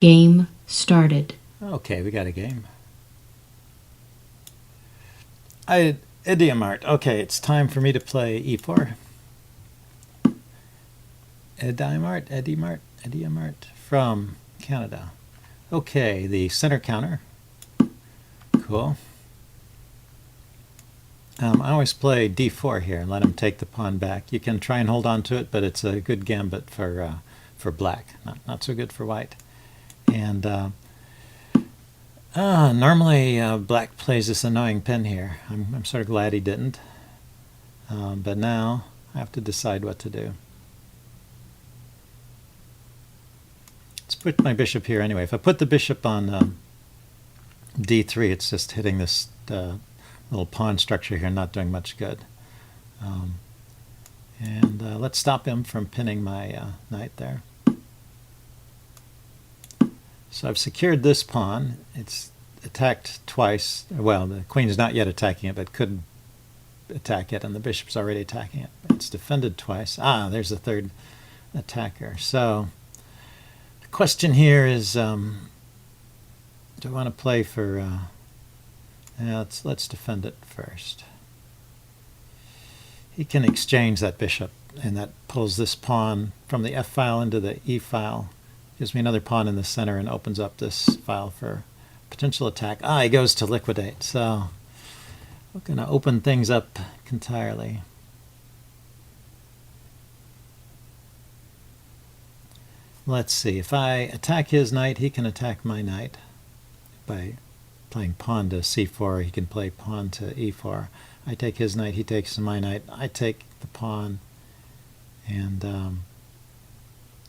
Game started. Okay, we got a game. Idiomart. Okay, it's time for me to play e4. Idiomart from Canada. Okay, the center counter. Cool. I always play d4 here and let him take the pawn back. You can try and hold on to it, but it's a good gambit for black. Not so good for white. And normally black plays this annoying pin here. I'm sort of glad he didn't. But now I have to decide what to do. Let's put my bishop here anyway. If I put the bishop on d3, it's just hitting this little pawn structure here, not doing much good. Let's stop him from pinning my knight there. So I've secured this pawn. It's attacked twice. Well, the queen's not yet attacking it, but could attack it, and the bishop's already attacking it. It's defended twice. There's a third attacker. So the question here is, do I want to play for... let's defend it first. He can exchange that bishop, and that pulls this pawn from the f-file into the e-file. Gives me another pawn in the center and opens up this file for potential attack. He goes to liquidate. So we're going to open things up entirely. Let's see. If I attack his knight, he can attack my knight by playing pawn to c4. He can play pawn to e4. I take his knight, he takes my knight. I take the pawn, and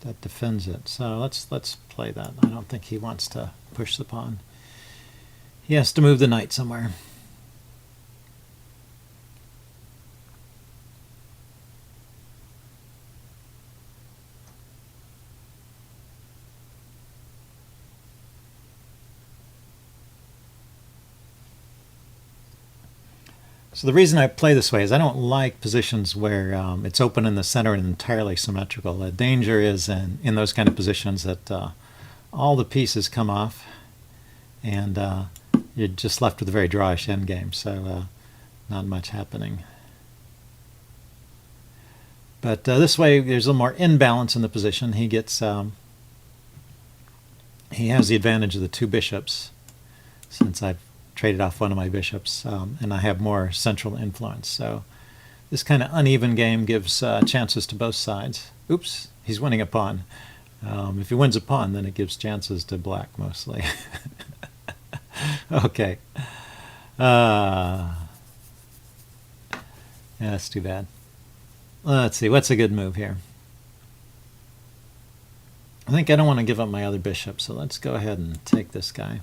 that defends it. So let's play that. I don't think he wants to push the pawn. He has to move the knight somewhere. So the reason I play this way is I don't like positions where it's open in the center and entirely symmetrical. The danger is in those kind of positions that all the pieces come off, and you're just left with a very drawish endgame. So not much happening. But this way, there's a little more imbalance in the position. He gets he has the advantage of the two bishops, since I've traded off one of my bishops, and I have more central influence. So this kind of uneven game gives chances to both sides. Oops, he's winning a pawn. If he wins a pawn, then it gives chances to black mostly. Okay. Yeah, that's too bad. Let's see, what's a good move here? I think I don't want to give up my other bishop, so let's go ahead and take this guy.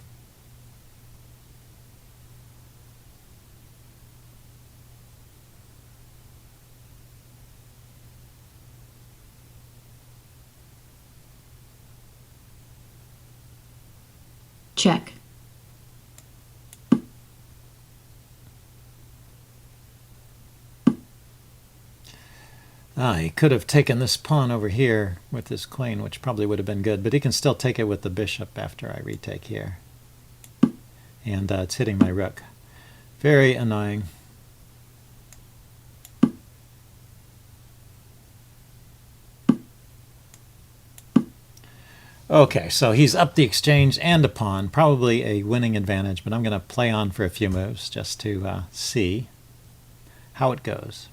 Check. He could have taken this pawn over here with this queen, which probably would have been good, but he can still take it with the bishop after I retake here. And it's hitting my rook. Very annoying. Okay, so he's up the exchange and a pawn, probably a winning advantage, but I'm going to play on for a few moves just to see how it goes.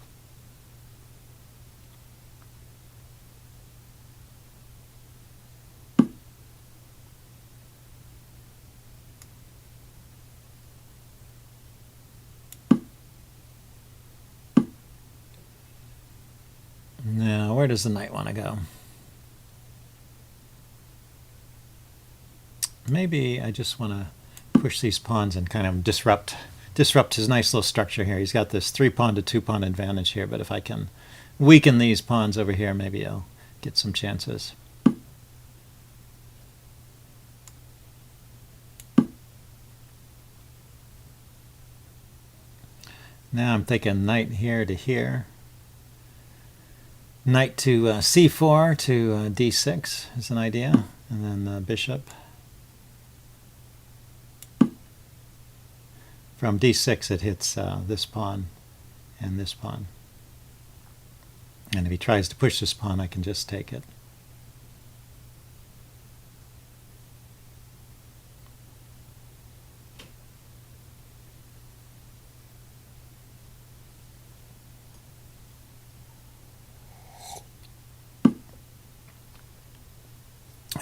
Now, where does the knight want to go? Maybe I just want to push these pawns and kind of disrupt his nice little structure here. He's got this 3-pawn to 2-pawn advantage here, but if I can weaken these pawns over here, maybe I'll get some chances. Now I'm thinking knight here to here. Knight to c4 to d6 is an idea, and then bishop. from d6 it hits this pawn and this pawn. And if he tries to push this pawn, I can just take it.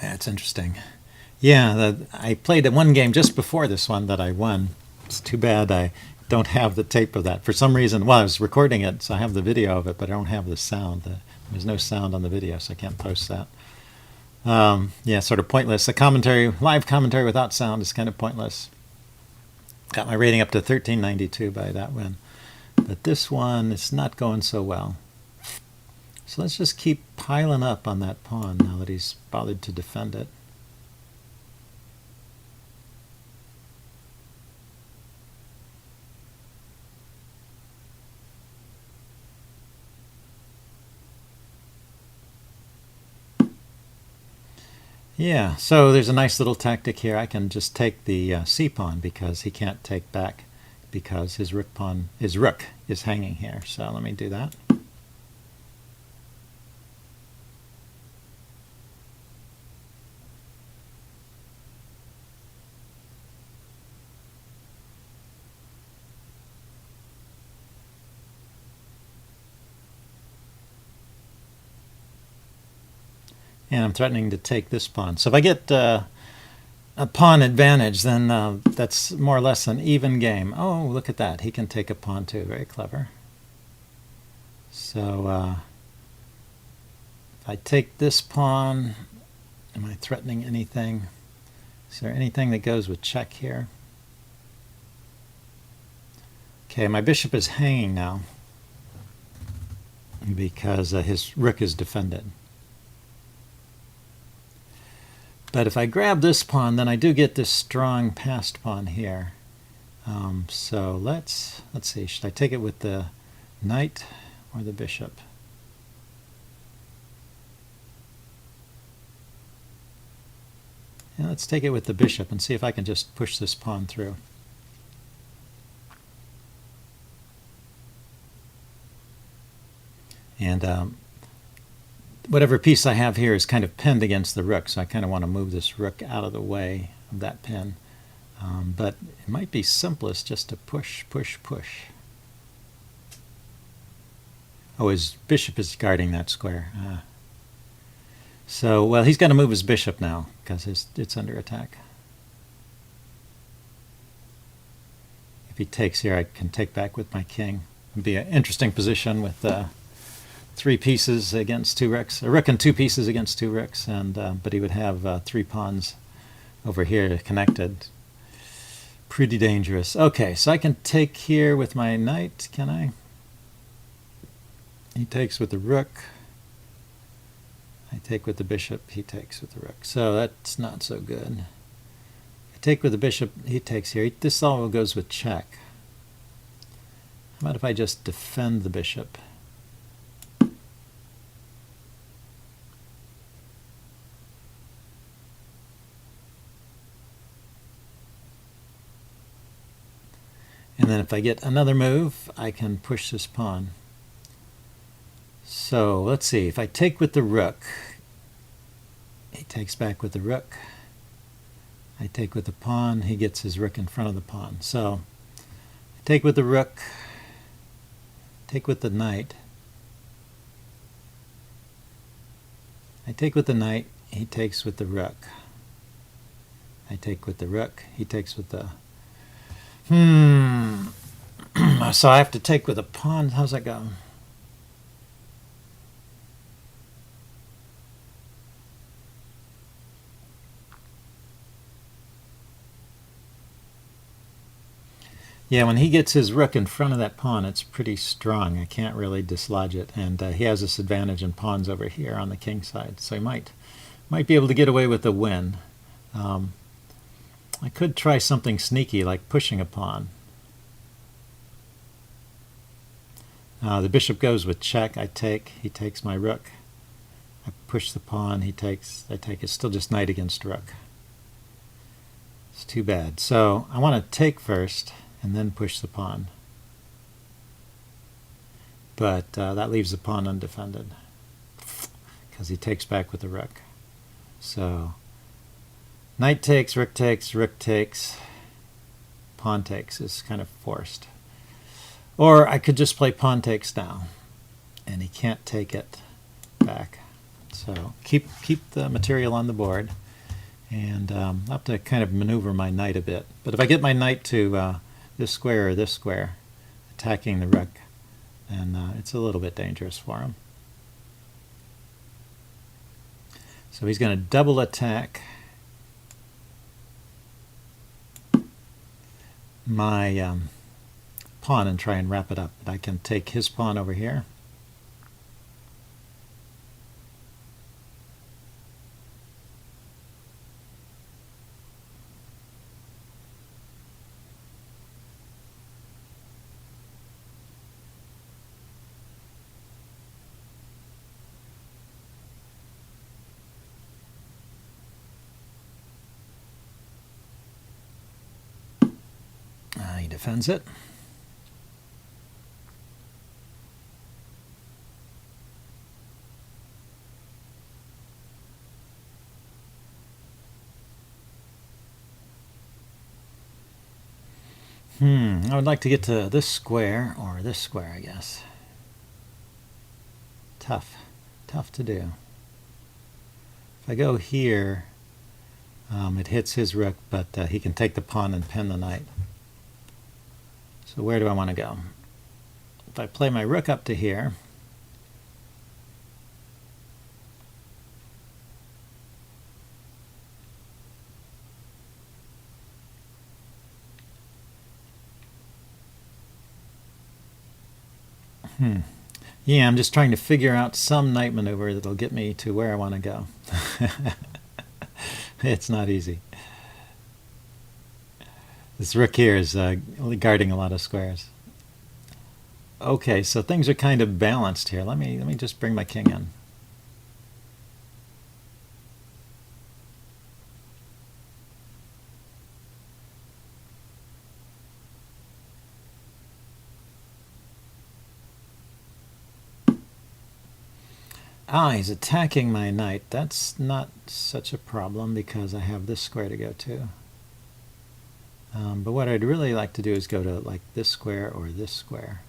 That's interesting. Yeah, I played one game just before this one that I won. It's too bad I don't have the tape of that. For some reason, well, I was recording it, so I have the video of it, but I don't have the sound. There's no sound on the video, so I can't post that. Yeah, sort of pointless. The commentary, live commentary without sound is kind of pointless. Got my rating up to 1392 by that win. But this one is not going so well. So let's just keep piling up on that pawn now that he's bothered to defend it. Yeah, so there's a nice little tactic here. I can just take the c-pawn because he can't take back because his rook is hanging here. So let me do that. And I'm threatening to take this pawn. So if I get a pawn advantage, then that's more or less an even game. Oh, look at that. He can take a pawn too. Very clever. So if I take this pawn, am I threatening anything? Is there anything that goes with check here? Okay, my bishop is hanging now because his rook is defended. But if I grab this pawn, then I do get this strong passed pawn here. So let's see. Should I take it with the knight or the bishop? Yeah, let's take it with the bishop and see if I can just push this pawn through. And whatever piece I have here is kind of pinned against the rook, so I kind of want to move this rook out of the way of that pin. But it might be simplest just to push, push, push. Oh, his bishop is guarding that square. So, well, he's got to move his bishop now because it's under attack. If he takes here, I can take back with my king. It'd be an interesting position with 3 pieces against 2 rooks, a rook and 2 pieces against 2 rooks, and but he would have 3 pawns over here connected. Pretty dangerous. Okay, so I can take here with my knight, can I? He takes with the rook. I take with the bishop, he takes with the rook. So that's not so good. I take with the bishop, he takes here. This all goes with check. How about if I just defend the bishop? And then if I get another move, I can push this pawn. So let's see, if I take with the rook, he takes back with the rook. I take with the pawn, he gets his rook in front of the pawn. So I take with the rook, take with the knight. I take with the knight, he takes with the rook. I take with the rook, he takes with the... So I have to take with a pawn. How's that go? Yeah, when he gets his rook in front of that pawn, it's pretty strong. I can't really dislodge it, and he has this advantage in pawns over here on the king side, so he might be able to get away with a win. I could try something sneaky like pushing a pawn. The bishop goes with check. I take. He takes my rook. I push the pawn. He takes. I take. It's still just knight against rook. It's too bad. So I want to take first, and then push the pawn. But that leaves the pawn undefended because he takes back with the rook. So knight takes, rook takes, rook takes, pawn takes is kind of forced. Or I could just play pawn takes now, and he can't take it back. So keep the material on the board, and I'll have to kind of maneuver my knight a bit. But if I get my knight to this square or this square, attacking the rook, then it's a little bit dangerous for him. So he's going to double attack my pawn and try and wrap it up. But I can take his pawn over here. He defends it. I would like to get to this square, or this square, I guess. Tough to do. If I go here, it hits his rook, but he can take the pawn and pin the knight. So where do I want to go? If I play my rook up to here, yeah, I'm just trying to figure out some knight maneuver that'll get me to where I want to go. It's not easy. This rook here is guarding a lot of squares. Okay, so things are kind of balanced here. Let me just bring my king in. He's attacking my knight. That's not such a problem because I have this square to go to. But what I'd really like to do is go to like this square or this square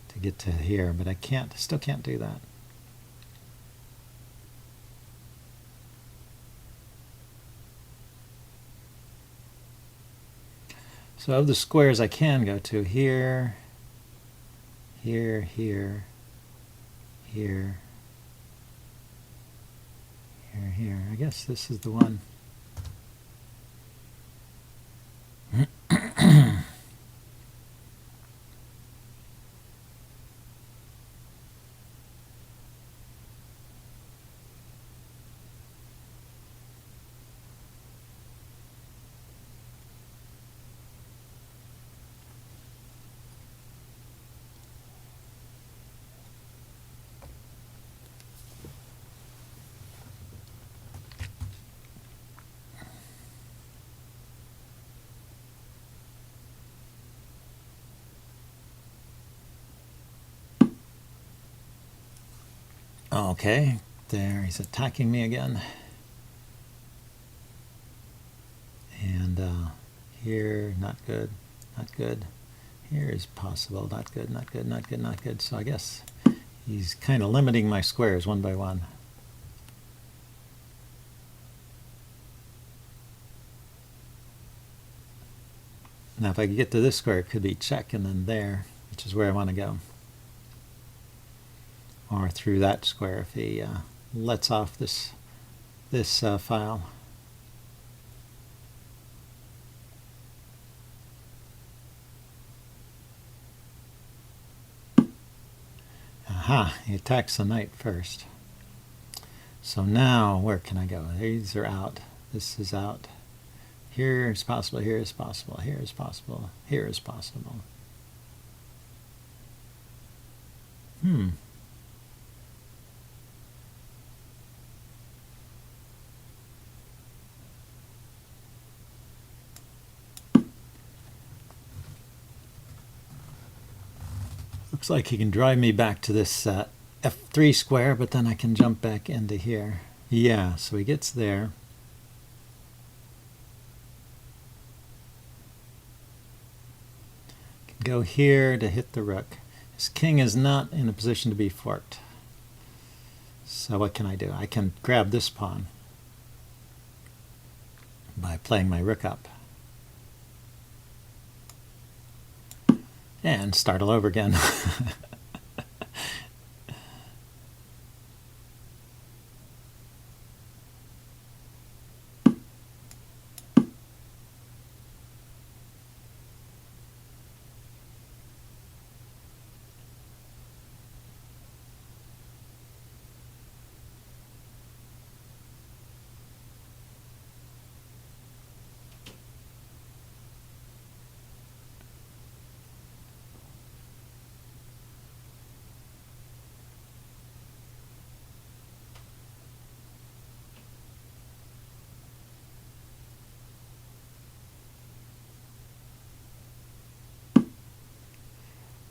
to get to here, but I still can't do that. So of the squares I can go to, here, here, here, here, here. I guess this is the one. Okay, there, he's attacking me again. And here, not good, not good. Here is possible, not good, not good, not good, not good. So I guess he's kind of limiting my squares one by one. Now if I could get to this square, it could be check and then there, which is where I want to go. Or through that square if he lets off this file. Aha, he attacks the knight first. So now where can I go? These are out. This is out. Here is possible, here is possible, here is possible, here is possible. Looks like he can drive me back to this f3 square, but then I can jump back into here. Yeah, so he gets there. Can go here to hit the rook. His king is not in a position to be forked. So what can I do? I can grab this pawn by playing my rook up. And start all over again.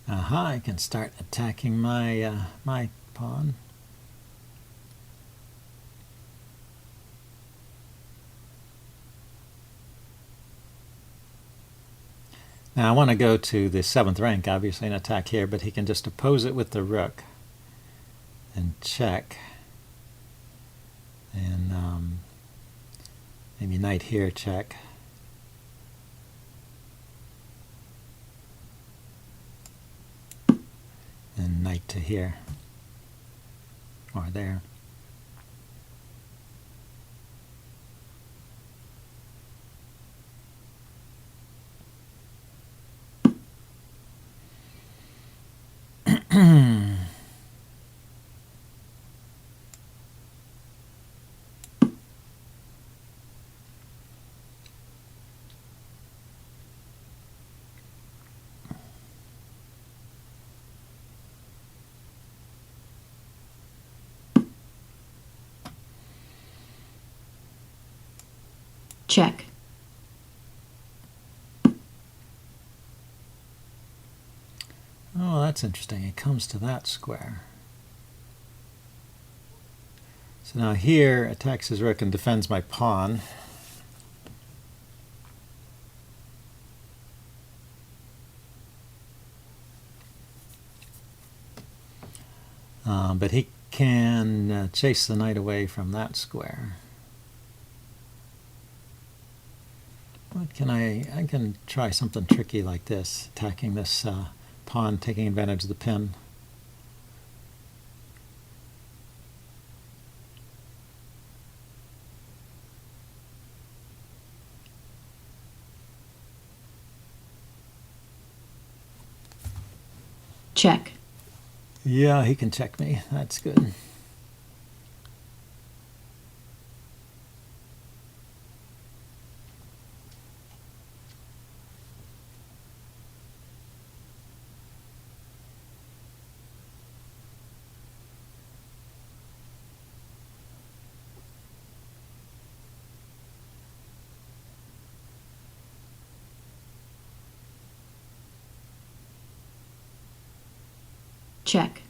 Aha, I can start attacking my my pawn. Now I want to go to the 7th rank, obviously, and attack here, but he can just oppose it with the rook and check. And maybe knight here, check. And knight to here, or there. Check. Oh, that's interesting. It comes to that square. So now here, attacks his rook and defends my pawn. But he can chase the knight away from that square. What can I can try something tricky like this, attacking this pawn, taking advantage of the pin. Check. Yeah, he can check me. That's good. Check.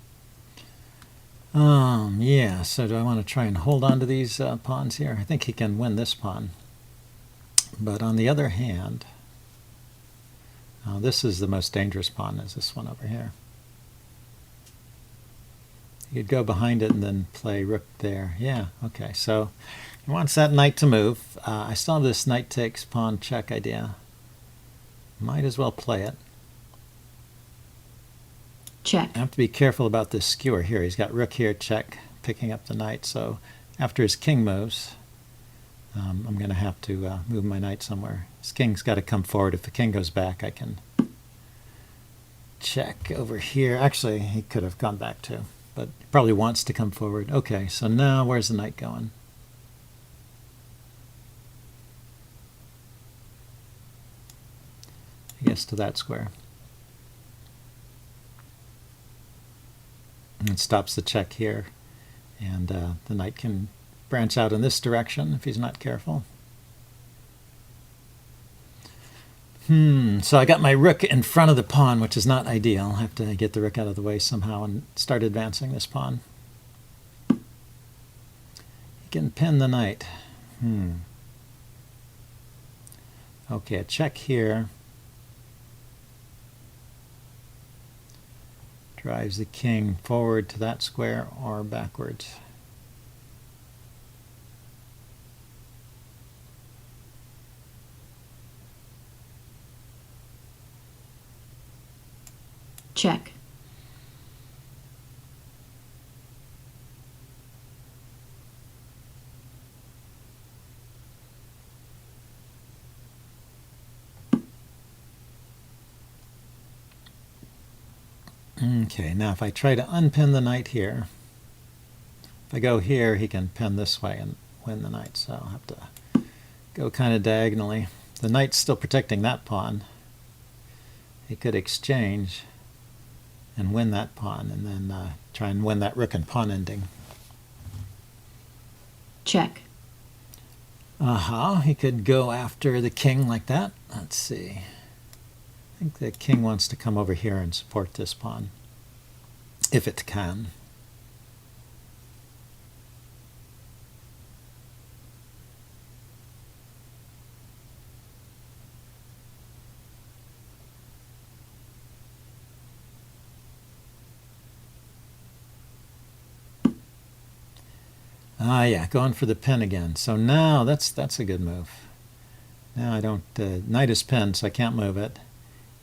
Yeah, so do I want to try and hold on to these pawns here? I think he can win this pawn. But on the other hand, this is the most dangerous pawn, is this one over here. You could go behind it and then play rook there. Yeah, okay, so he wants that knight to move. I still have this knight takes pawn check idea. Might as well play it. Check. I have to be careful about this skewer here. He's got rook here, check, picking up the knight. So after his king moves, I'm going to have to move my knight somewhere. His king's got to come forward. If the king goes back, I can check over here. Actually, he could have gone back too, but he probably wants to come forward. Okay, so now where's the knight going? I guess to that square. And it stops the check here, and the knight can branch out in this direction if he's not careful. So I got my rook in front of the pawn, which is not ideal. I'll have to get the rook out of the way somehow and start advancing this pawn. He can pin the knight. Okay, a check here. Drives the king forward to that square or backwards. Check. Okay, now if I try to unpin the knight here, if I go here, he can pin this way and win the knight, so I'll have to go kind of diagonally. The knight's still protecting that pawn. He could exchange and win that pawn, and then try and win that rook and pawn ending. Check. He could go after the king like that. Let's see. I think the king wants to come over here and support this pawn, if it can. Yeah, going for the pin again. So now that's a good move. Now I don't, knight is pinned, so I can't move it.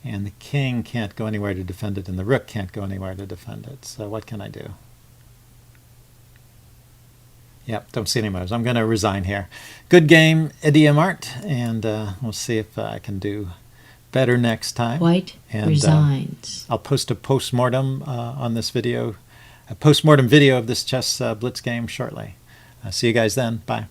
And the king can't go anywhere to defend it, and the rook can't go anywhere to defend it. So what can I do? Yep, don't see any moves. I'm going to resign here. Good game, Idiomart, and we'll see if I can do better next time. White resigns. I'll post a post-mortem on this video, a post-mortem video of this chess blitz game shortly. See you guys then. Bye.